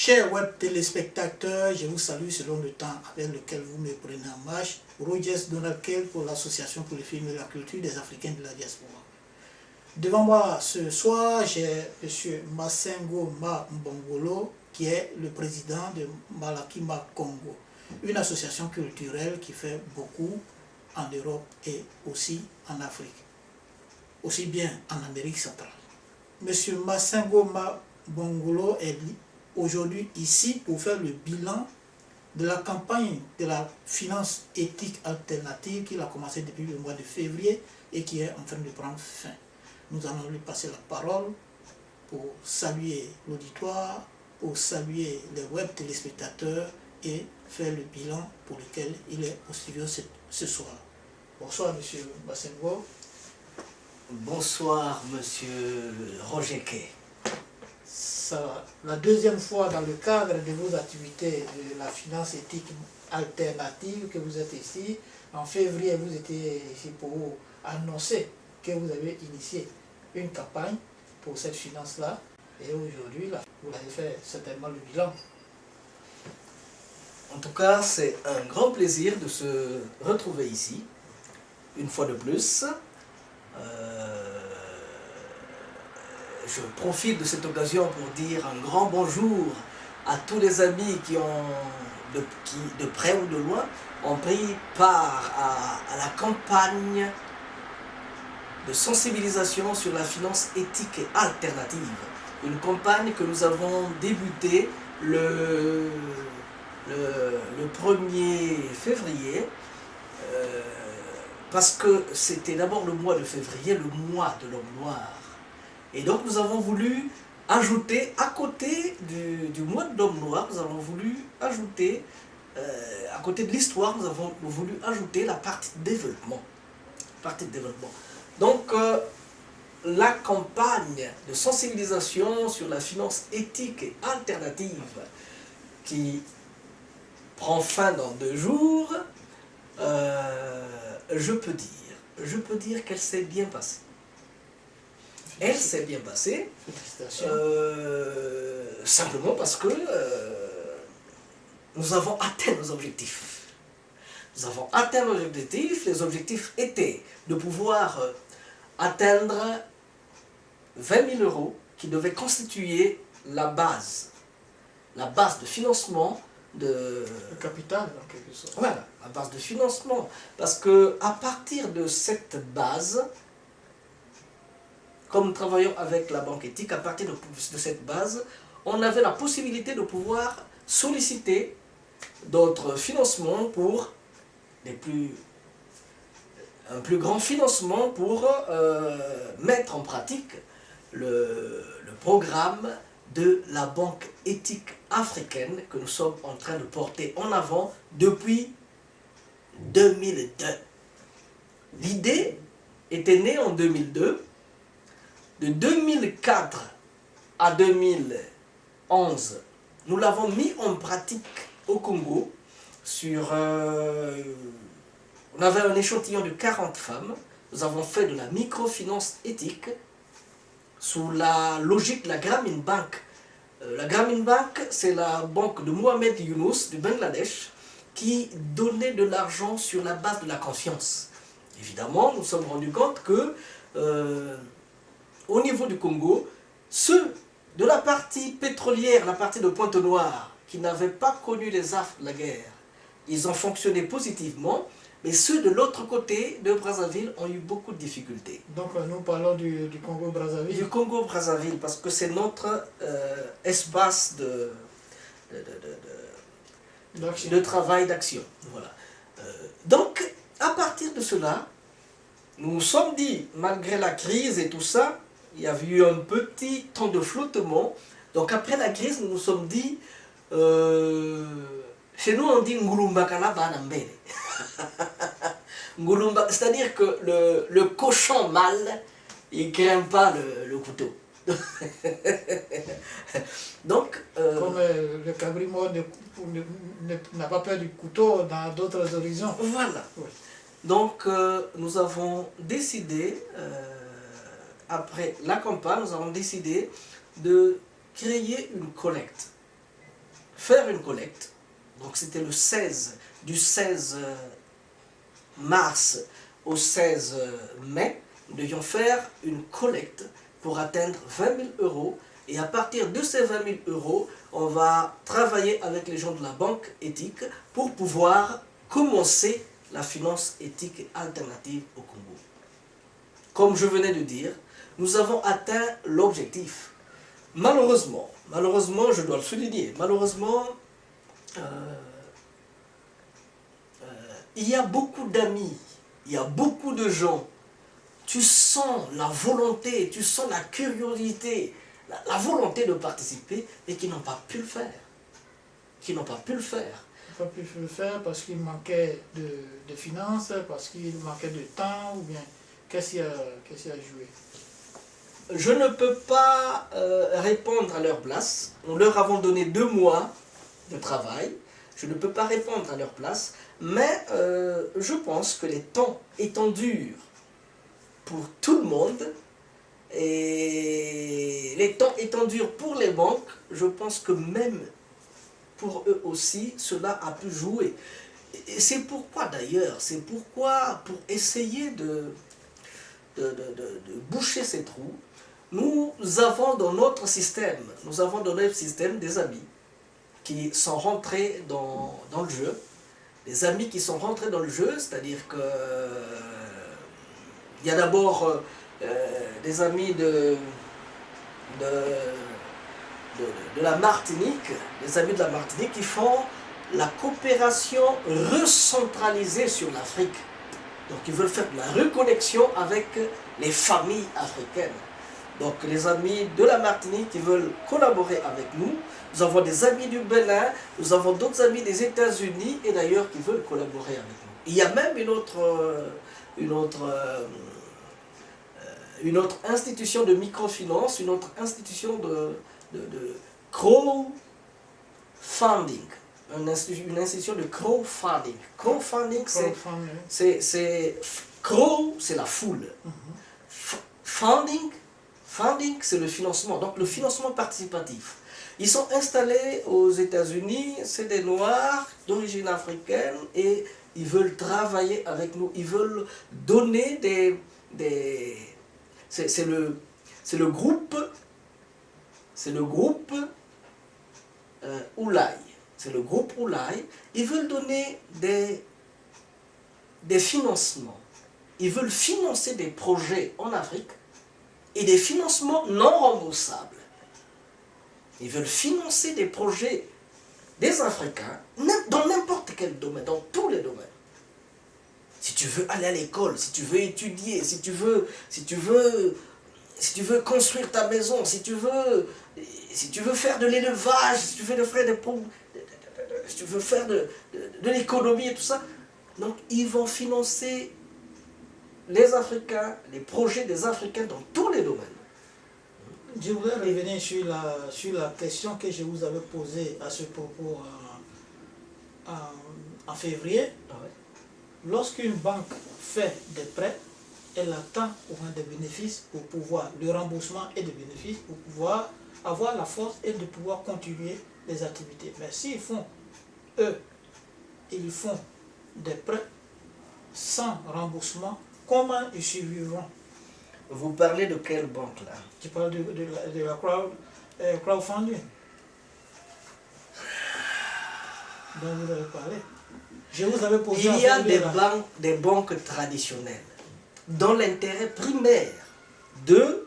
Chers web téléspectateurs, je vous salue selon le temps avec lequel vous me prenez en marche. Rogers Donald Kell pour l'Association pour le film et la culture des Africains de la diaspora. Devant moi ce soir, j'ai M. Masengo Mbongolo, qui est le président de Malakima Congo, une association culturelle qui fait beaucoup en Europe et aussi en Afrique, aussi bien en Amérique centrale. M. Masengo Mbongolo est aujourd'hui ici pour faire le bilan de la campagne de la finance éthique alternative qu'il a commencé depuis le mois de février et qui est en train de prendre fin. Nous allons lui passer la parole pour saluer l'auditoire, pour saluer les web téléspectateurs et faire le bilan pour lequel il est au studio ce soir. Bonsoir M. Masengo. Bonsoir Monsieur Roger Kay. La deuxième fois dans le cadre de vos activités de la finance éthique alternative que vous êtes ici. En février, vous étiez ici pour annoncer que vous avez initié une campagne pour cette finance-là. Et aujourd'hui, vous l'avez fait certainement le bilan. En tout cas, c'est un grand plaisir de se retrouver ici, une fois de plus. Je profite de cette occasion pour dire un grand bonjour à tous les amis qui, de près ou de loin, ont pris part à la campagne de sensibilisation sur la finance éthique et alternative. Une campagne que nous avons débutée le 1er février, parce que c'était d'abord le mois de février, le mois de l'homme noir. Et donc nous avons voulu ajouter, à côté du mois de l'homme noir, nous avons voulu ajouter, à côté de l'histoire, nous avons voulu ajouter la partie développement. Donc la campagne de sensibilisation sur la finance éthique et alternative qui prend fin dans 2 jours, je peux dire qu'elle s'est bien passée. Elle s'est bien passée, simplement parce que nous avons atteint nos objectifs. Nous avons atteint nos objectifs. Les objectifs étaient de pouvoir atteindre 20 000 € qui devaient constituer la base de financement le capital, en quelque sorte. Voilà, la base de financement. Parce que à partir de cette base, comme nous travaillons avec la banque éthique, à partir de cette base, on avait la possibilité de pouvoir solliciter d'autres financements pour un plus grand financement pour mettre en pratique le programme de la banque éthique africaine que nous sommes en train de porter en avant depuis 2002. L'idée était née en 2002. De 2004 à 2011, nous l'avons mis en pratique au Congo. On avait un échantillon de 40 femmes. Nous avons fait de la microfinance éthique sous la logique de la Grameen Bank. La Grameen Bank, c'est la banque de Mohamed Younous du Bangladesh qui donnait de l'argent sur la base de la confiance. Évidemment, nous nous sommes rendus compte que au niveau du Congo, ceux de la partie pétrolière, la partie de Pointe-Noire, qui n'avaient pas connu les affres de la guerre, ils ont fonctionné positivement, mais ceux de l'autre côté de Brazzaville ont eu beaucoup de difficultés. Donc nous parlons du Congo-Brazzaville. Du Congo-Brazzaville, parce que c'est notre espace de travail, d'action. Voilà. Donc, à partir de cela, nous nous sommes dit, malgré la crise et tout ça, il y avait eu un petit temps de flottement. Donc après la crise, nous nous sommes dit, chez nous on dit Ngulumba Kalaba Nambele. C'est-à-dire que le cochon mâle, il ne craint pas le couteau. Donc, comme le cabri mort n'a pas peur du couteau dans d'autres horizons. Voilà. Oui. Donc, nous avons décidé, après la campagne, nous avons décidé de créer une collecte. faire une collecte. Donc c'était du 16 mars au 16 mai, nous devions faire une collecte pour atteindre 20 000 euros. Et à partir de ces 20 000 euros, on va travailler avec les gens de la banque éthique pour pouvoir commencer la finance éthique et alternative au Congo. Comme je venais de dire, nous avons atteint l'objectif. Malheureusement, je dois le souligner, malheureusement, il y a beaucoup d'amis, il y a beaucoup de gens. Tu sens la volonté, tu sens la curiosité, la volonté de participer, mais qui n'ont pas pu le faire. Qui n'ont pas pu le faire. Ils n'ont pas pu le faire parce qu'il manquait de finances, parce qu'il manquait de temps, ou bien qu'est-ce qui a joué? Je ne peux pas répondre à leur place. On leur a donné 2 mois de travail. Je ne peux pas répondre à leur place. Mais je pense que les temps étant durs pour tout le monde, et les temps étant durs pour les banques, je pense que même pour eux aussi, cela a pu jouer. Et c'est pourquoi d'ailleurs, c'est pourquoi pour essayer de boucher ces trous, nous avons dans notre système, des amis qui sont rentrés dans le jeu. Des amis qui sont rentrés dans le jeu, c'est-à-dire que il y a d'abord des amis de la Martinique, des amis de la Martinique qui font la coopération recentralisée sur l'Afrique. Donc ils veulent faire de la reconnexion avec les familles africaines. Donc les amis de la Martinique qui veulent collaborer avec nous. Nous avons des amis du Bénin, nous avons d'autres amis des États-Unis et d'ailleurs qui veulent collaborer avec nous. Il y a même une autre institution de microfinance, une autre institution de crowdfunding. Une institution de crowdfunding. Crowdfunding, c'est crow, c'est la foule. Funding, c'est le financement, donc le financement participatif. Ils sont installés aux États-Unis, c'est des Noirs d'origine africaine et ils veulent travailler avec nous, ils veulent donner c'est le groupe Oulaï. C'est le groupe Oulaï. Ils veulent donner des financements. Ils veulent financer des projets en Afrique et des financements non remboursables. Ils veulent financer des projets des Africains dans n'importe quel domaine, dans tous les domaines. Si tu veux aller à l'école, si tu veux étudier, si tu veux construire ta maison, si tu veux faire de l'élevage, si tu veux faire de l'économie et tout ça, donc ils vont financer les Africains, les projets des Africains dans tous les domaines. Je voudrais revenir sur la question que je vous avais posée à ce propos en février. Ouais. Lorsqu'une banque fait des prêts, elle attend au moins des bénéfices pour pouvoir, le remboursement et des bénéfices pour pouvoir avoir la force et de pouvoir continuer les activités. Mais s'ils font, ils font des prêts sans remboursement, comment ils survivront? Vous parlez de quelle banque là? Tu parles de la crowdfunding dont vous avez parlé. Je vous avais posé. Il y a des banques traditionnelles dont l'intérêt primaire de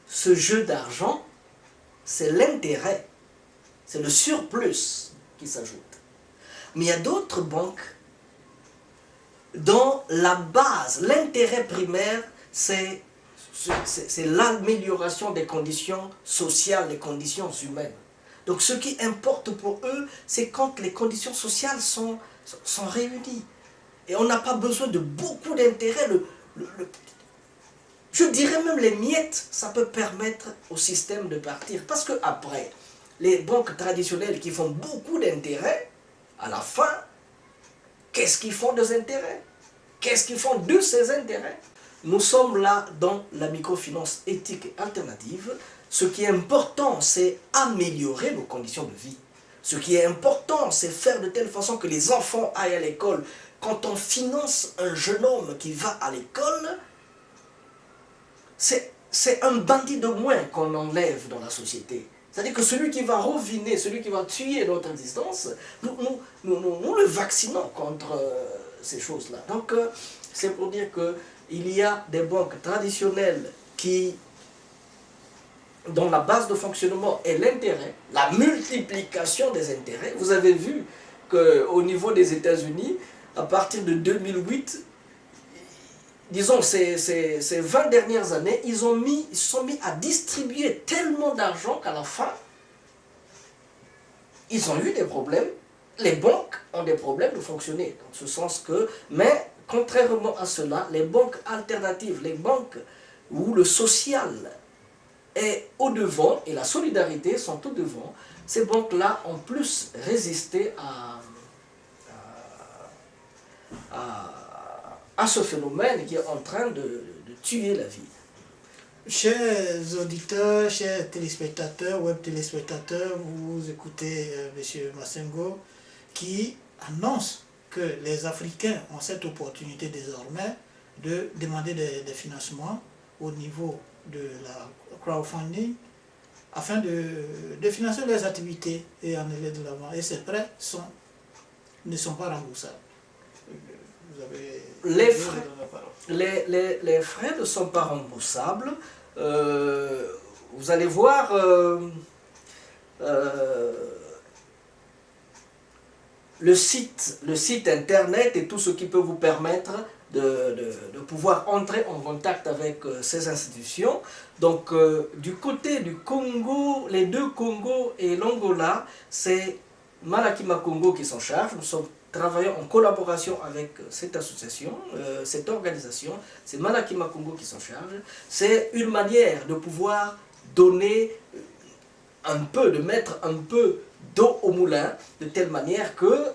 ce jeu d'argent, c'est l'intérêt, c'est le surplus qui s'ajoute. Mais il y a d'autres banques dont la base, l'intérêt primaire, c'est l'amélioration des conditions sociales, des conditions humaines. Donc ce qui importe pour eux, c'est quand les conditions sociales sont réunies. Et on n'a pas besoin de beaucoup d'intérêt. Je dirais même les miettes, ça peut permettre au système de partir. Parce que après, les banques traditionnelles qui font beaucoup d'intérêts, à la fin, qu'est-ce qu'ils font des intérêts? Qu'est-ce qu'ils font de ces intérêts? Nous sommes là dans la microfinance éthique et alternative. Ce qui est important, c'est améliorer nos conditions de vie. Ce qui est important, c'est faire de telle façon que les enfants aillent à l'école. Quand on finance un jeune homme qui va à l'école, c'est un bandit de moins qu'on enlève dans la société. C'est-à-dire que celui qui va ruiner, celui qui va tuer notre existence, nous le vaccinons contre ces choses-là. Donc, c'est pour dire qu'il y a des banques traditionnelles dont la base de fonctionnement est l'intérêt, la multiplication des intérêts. Vous avez vu qu'au niveau des États-Unis, à partir de 2008, disons ces 20 dernières années, ils se sont mis à distribuer tellement d'argent qu'à la fin, ils ont eu des problèmes. Les banques ont des problèmes de fonctionner, dans ce sens que, mais contrairement à cela, les banques alternatives, les banques où le social est au-devant et la solidarité sont au-devant, ces banques-là ont plus résisté à ce phénomène qui est en train de tuer la vie. Chers auditeurs, chers téléspectateurs, web téléspectateurs, vous écoutez M. Massengo qui annonce que les Africains ont cette opportunité désormais de demander des financements au niveau de la crowdfunding afin de financer leurs activités et en aller de l'avant. Et ces prêts ne sont pas remboursables. Vous avez les frais ne sont pas remboursables. Vous allez voir le site internet et tout ce qui peut vous permettre de pouvoir entrer en contact avec ces institutions. Donc du côté du Congo, les deux Congos et l'Angola, c'est Malakima Congo qui s'en charge. Nous travaillons en collaboration avec cette association, cette organisation. C'est Malakima Congo qui s'en charge. C'est une manière de pouvoir donner de mettre un peu d'eau au moulin, de telle manière que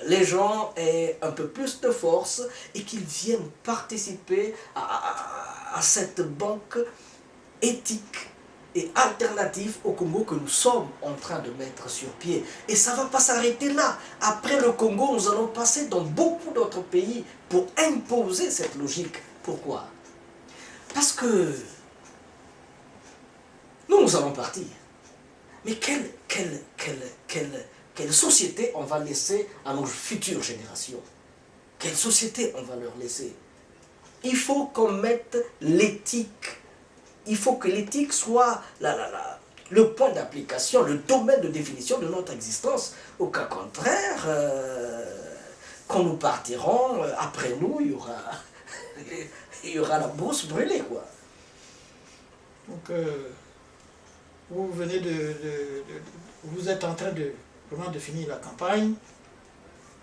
les gens aient un peu plus de force et qu'ils viennent participer à cette banque éthique et alternative au Congo que nous sommes en train de mettre sur pied. Et ça ne va pas s'arrêter là. Après le Congo, nous allons passer dans beaucoup d'autres pays pour imposer cette logique. Pourquoi? Parce que nous allons partir. Mais quelle société on va laisser à nos futures générations? Quelle société on va leur laisser? Il faut qu'on mette l'éthique. Il faut que l'éthique soit le point d'application, le domaine de définition de notre existence. Au cas contraire, quand nous partirons, après nous, il y aura la brousse brûlée, quoi. Donc, vous venez vous êtes en train vraiment de finir la campagne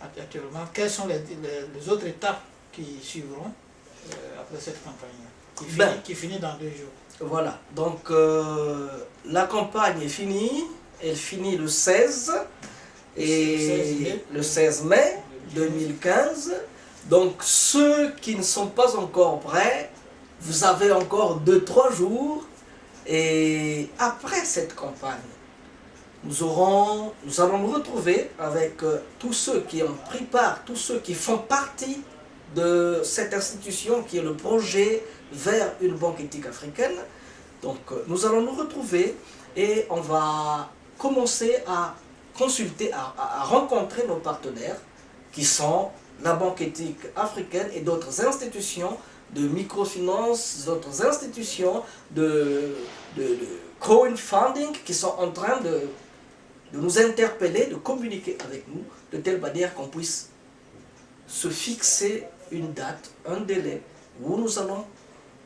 actuellement. Quelles sont les autres étapes qui suivront après cette campagne qui finit dans 2 jours? Voilà, donc la campagne est finie, elle finit le 16 et le 16 mai 2015. Donc ceux qui ne sont pas encore prêts, vous avez encore 2-3 jours. Et après cette campagne, nous allons nous retrouver avec tous ceux qui ont pris part, tous ceux qui font partie de cette institution qui est le projet vers une banque éthique africaine. Donc nous allons nous retrouver et on va commencer à consulter, à rencontrer nos partenaires qui sont la banque éthique africaine et d'autres institutions de microfinance, d'autres institutions de crowdfunding qui sont en train de nous interpeller, de communiquer avec nous, de telle manière qu'on puisse se fixer une date, un délai, où nous allons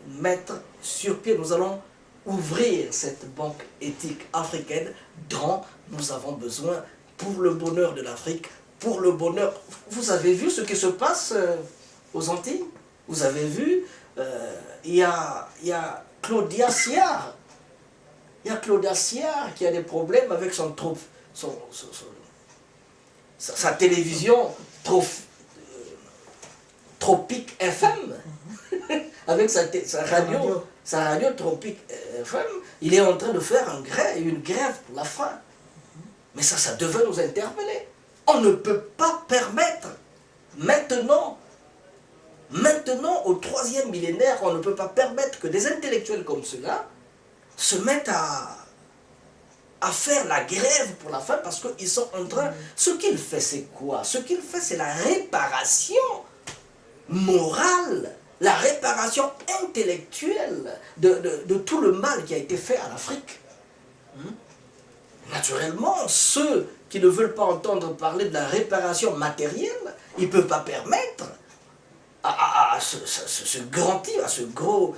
mettre sur pied, nous allons ouvrir cette banque éthique africaine dont nous avons besoin pour le bonheur de l'Afrique, pour le bonheur... Vous avez vu ce qui se passe aux Antilles? Vous avez vu, il y a Claudia Siard. Il y a Claudia Siard qui a des problèmes avec sa télévision Tropique FM. Avec sa radio Tropique FM. Il est en train de faire une grève pour la faim. Mais ça devait nous interpeller. On ne peut pas permettre, maintenant, au 3e millénaire, on ne peut pas permettre que des intellectuels comme ceux-là se mettent à faire la grève pour la faim parce qu'ils sont en train... Ce qu'il fait, c'est quoi? Ce qu'il fait, c'est la réparation morale, la réparation intellectuelle de tout le mal qui a été fait à l'Afrique. Naturellement, ceux qui ne veulent pas entendre parler de la réparation matérielle, ils ne peuvent pas permettre à ce grand type, à ce gros...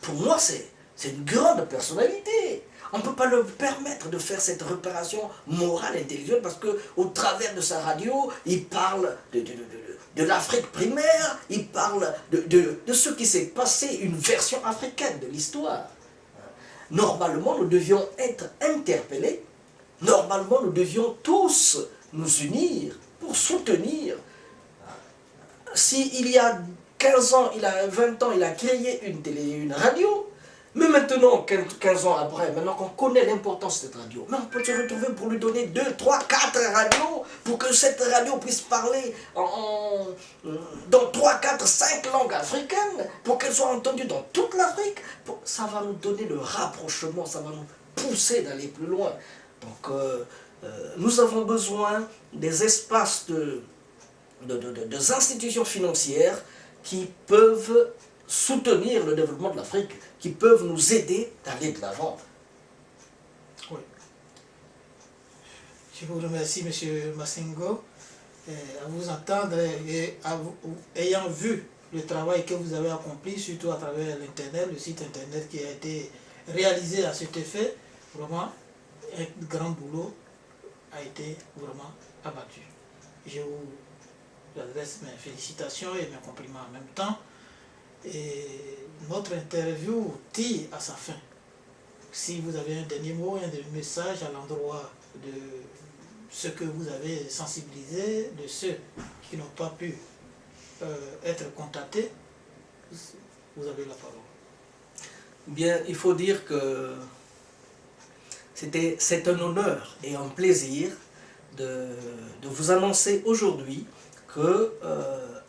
pour moi, c'est une grande personnalité. On ne peut pas leur permettre de faire cette réparation morale et intellectuelle parce qu'au travers de sa radio, il parle de l'Afrique primaire, il parle de ce qui s'est passé, une version africaine de l'histoire. Normalement, nous devions être interpellés. Normalement, nous devions tous nous unir pour soutenir. S'il y a 15 ans, il a 20 ans, il a créé une radio, mais maintenant, 15 ans après, maintenant qu'on connaît l'importance de cette radio, mais on peut se retrouver pour lui donner 2, 3, 4 radios, pour que cette radio puisse parler dans 3, 4, 5 langues africaines, pour qu'elle soit entendue dans toute l'Afrique. Ça va nous donner le rapprochement, ça va nous pousser d'aller plus loin. Donc, nous avons besoin des espaces des institutions financières qui peuvent soutenir le développement de l'Afrique, qui peuvent nous aider d'aller de l'avant. Oui. Je vous remercie, M. Massengo. À vous entendre et ayant vu le travail que vous avez accompli, surtout à travers l'Internet, le site Internet qui a été réalisé à cet effet, vraiment, un grand boulot a été vraiment abattu. Je vous adresse mes félicitations et mes compliments en même temps. Et notre interview tire à sa fin. Si vous avez un dernier mot, un dernier message à l'endroit de ceux que vous avez sensibilisés, de ceux qui n'ont pas pu être contactés, vous avez la parole. Bien, il faut dire que c'est un honneur et un plaisir de vous annoncer aujourd'hui que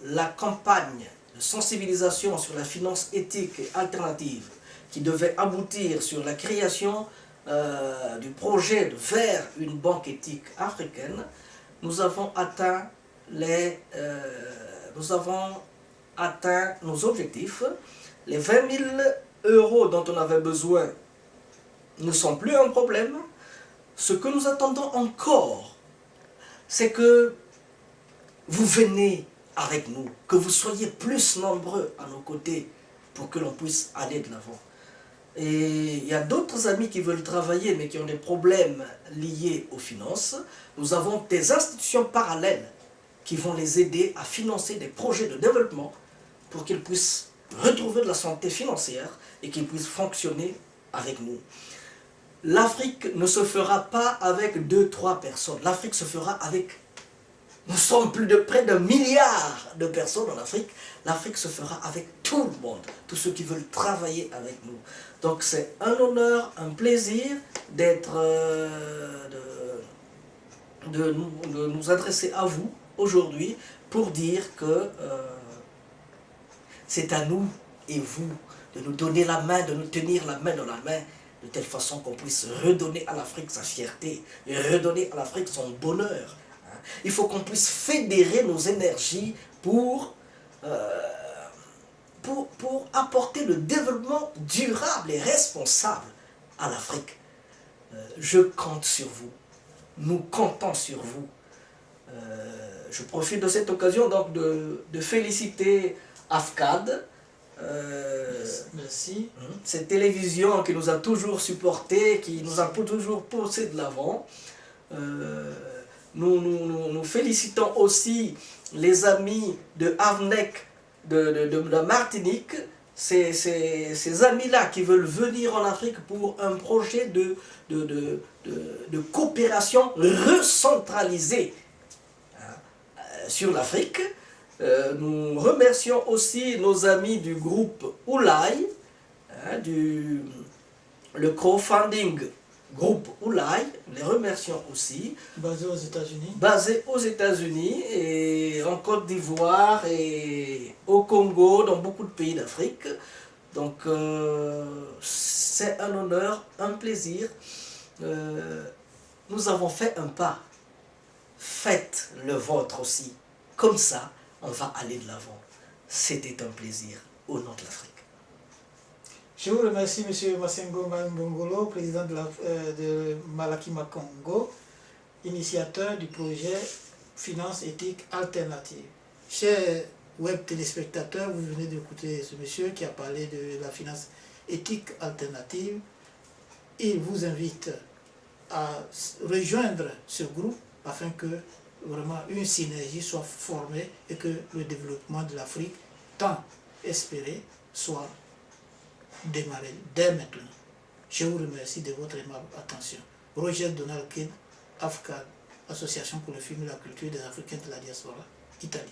la campagne de sensibilisation sur la finance éthique et alternative qui devait aboutir sur la création du projet vers une banque éthique africaine, nous avons atteint nos objectifs. Les 20 000 € dont on avait besoin ne sont plus un problème. Ce que nous attendons encore, c'est que vous venez avec nous, que vous soyez plus nombreux à nos côtés pour que l'on puisse aller de l'avant. Et il y a d'autres amis qui veulent travailler mais qui ont des problèmes liés aux finances. Nous avons des institutions parallèles qui vont les aider à financer des projets de développement pour qu'ils puissent retrouver de la santé financière et qu'ils puissent fonctionner avec nous. L'Afrique ne se fera pas avec 2-3 personnes. L'Afrique se fera avec... Nous sommes près d'1 milliard de personnes en Afrique. L'Afrique se fera avec tout le monde, tous ceux qui veulent travailler avec nous. Donc c'est un honneur, un plaisir d'être, de nous adresser à vous aujourd'hui pour dire que c'est à nous et vous de nous donner la main, de nous tenir la main dans la main, de telle façon qu'on puisse redonner à l'Afrique sa fierté et redonner à l'Afrique son bonheur. Il faut qu'on puisse fédérer nos énergies pour apporter le développement durable et responsable à l'Afrique. Je compte sur vous. Nous comptons sur vous. Je profite de cette occasion donc de féliciter AFCAD. Merci. Cette télévision qui nous a toujours supportés, qui nous a toujours poussé de l'avant. Nous félicitons aussi les amis de AVNEC de la Martinique, ces amis-là qui veulent venir en Afrique pour un projet de coopération recentralisée sur l'Afrique. Nous remercions aussi nos amis du groupe Oulai, le crowdfunding groupe Oulai, les remercions aussi, Basé aux États-Unis. basé aux États-Unis et en Côte d'Ivoire et au Congo, dans beaucoup de pays d'Afrique. Donc c'est un honneur, un plaisir. Nous avons fait un pas. Faites le vôtre aussi. Comme ça, on va aller de l'avant. C'était un plaisir au nom de l'Afrique. Je vous remercie, M. Masengo Mbongolo, président de Malakima Congo, initiateur du projet Finance éthique alternative. Chers web téléspectateurs, vous venez d'écouter ce monsieur qui a parlé de la finance éthique alternative. Il vous invite à rejoindre ce groupe afin que vraiment une synergie soit formée et que le développement de l'Afrique, tant espéré, soit démarré dès maintenant. Je vous remercie de votre aimable attention. Roger Donald King, AFCAD, Association pour le film et la culture des Africains de la diaspora, Italie.